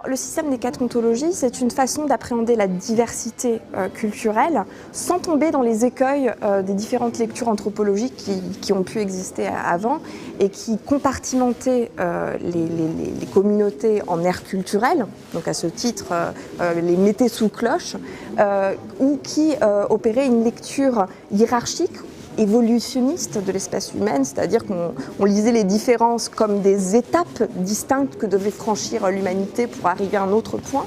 le système des 4 ontologies, c'est une façon d'appréhender la diversité culturelle sans tomber dans les écueils des différentes lectures anthropologiques qui ont pu exister avant et qui compartimentaient les communautés en aires culturelles, donc à ce titre les mettaient sous cloche, ou qui opéraient une lecture hiérarchique évolutionniste de l'espèce humaine, c'est-à-dire qu'on lisait les différences comme des étapes distinctes que devait franchir l'humanité pour arriver à un autre point,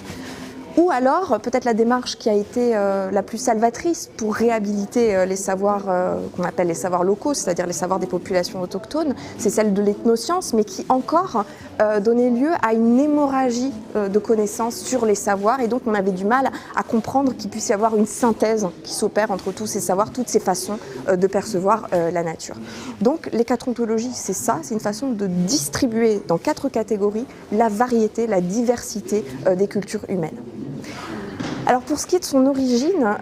ou alors peut-être la démarche qui a été la plus salvatrice pour réhabiliter les savoirs qu'on appelle les savoirs locaux, c'est-à-dire les savoirs des populations autochtones, c'est celle de l'ethnoscience, mais qui encore donnait lieu à une hémorragie de connaissances sur les savoirs, et donc on avait du mal à comprendre qu'il puisse y avoir une synthèse qui s'opère entre tous ces savoirs, toutes ces façons de percevoir la nature. Donc les 4 ontologies, c'est ça, c'est une façon de distribuer dans 4 catégories la variété, la diversité des cultures humaines. Alors pour ce qui est de son origine,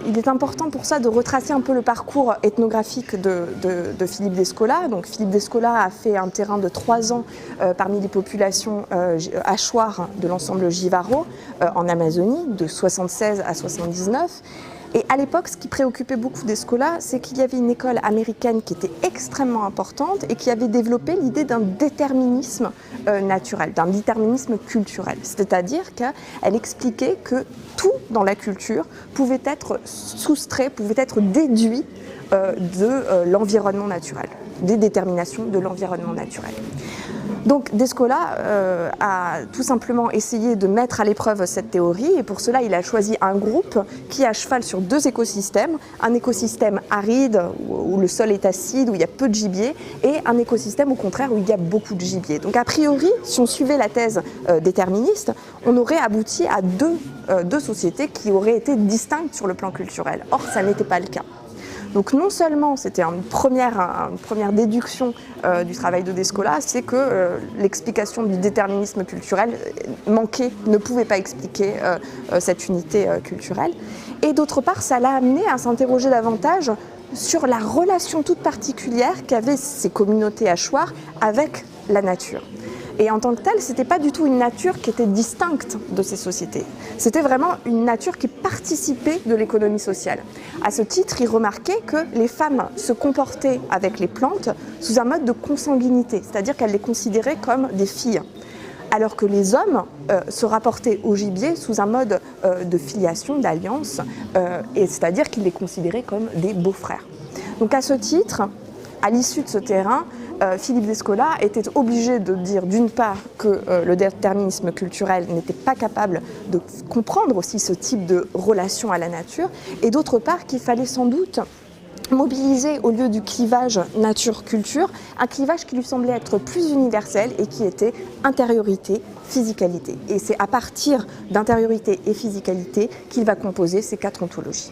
il est important pour ça de retracer un peu le parcours ethnographique de Philippe Descola. Donc Philippe Descola a fait un terrain de 3 ans parmi les populations hachoirs de l'ensemble Jivaro en Amazonie, de 76 à 79. Et à l'époque, ce qui préoccupait beaucoup Descola, c'est qu'il y avait une école américaine qui était extrêmement importante et qui avait développé l'idée d'un déterminisme naturel, d'un déterminisme culturel. C'est-à-dire qu'elle expliquait que tout dans la culture pouvait être soustrait, pouvait être déduit de l'environnement naturel, des déterminations de l'environnement naturel. Donc Descola a tout simplement essayé de mettre à l'épreuve cette théorie, et pour cela il a choisi un groupe qui est à cheval sur 2 écosystèmes, un écosystème aride où le sol est acide, où il y a peu de gibier, et un écosystème au contraire où il y a beaucoup de gibier. Donc a priori, si on suivait la thèse déterministe, on aurait abouti à deux sociétés qui auraient été distinctes sur le plan culturel. Or ça n'était pas le cas. Donc non seulement c'était une première déduction du travail de Descola, c'est que l'explication du déterminisme culturel manquait, ne pouvait pas expliquer cette unité culturelle. Et d'autre part, ça l'a amené à s'interroger davantage sur la relation toute particulière qu'avaient ces communautés hachoirs avec la nature. Et en tant que telle, ce n'était pas du tout une nature qui était distincte de ces sociétés. C'était vraiment une nature qui participait de l'économie sociale. À ce titre, il remarquait que les femmes se comportaient avec les plantes sous un mode de consanguinité, c'est-à-dire qu'elles les considéraient comme des filles, alors que les hommes se rapportaient au gibier sous un mode de filiation, d'alliance, c'est-à-dire qu'ils les considéraient comme des beaux-frères. Donc à ce titre, à l'issue de ce terrain, Philippe Descola était obligé de dire d'une part que le déterminisme culturel n'était pas capable de comprendre aussi ce type de relation à la nature, et d'autre part qu'il fallait sans doute mobiliser au lieu du clivage nature-culture, un clivage qui lui semblait être plus universel et qui était intériorité, physicalité. Et c'est à partir d'intériorité et physicalité qu'il va composer ces 4 ontologies.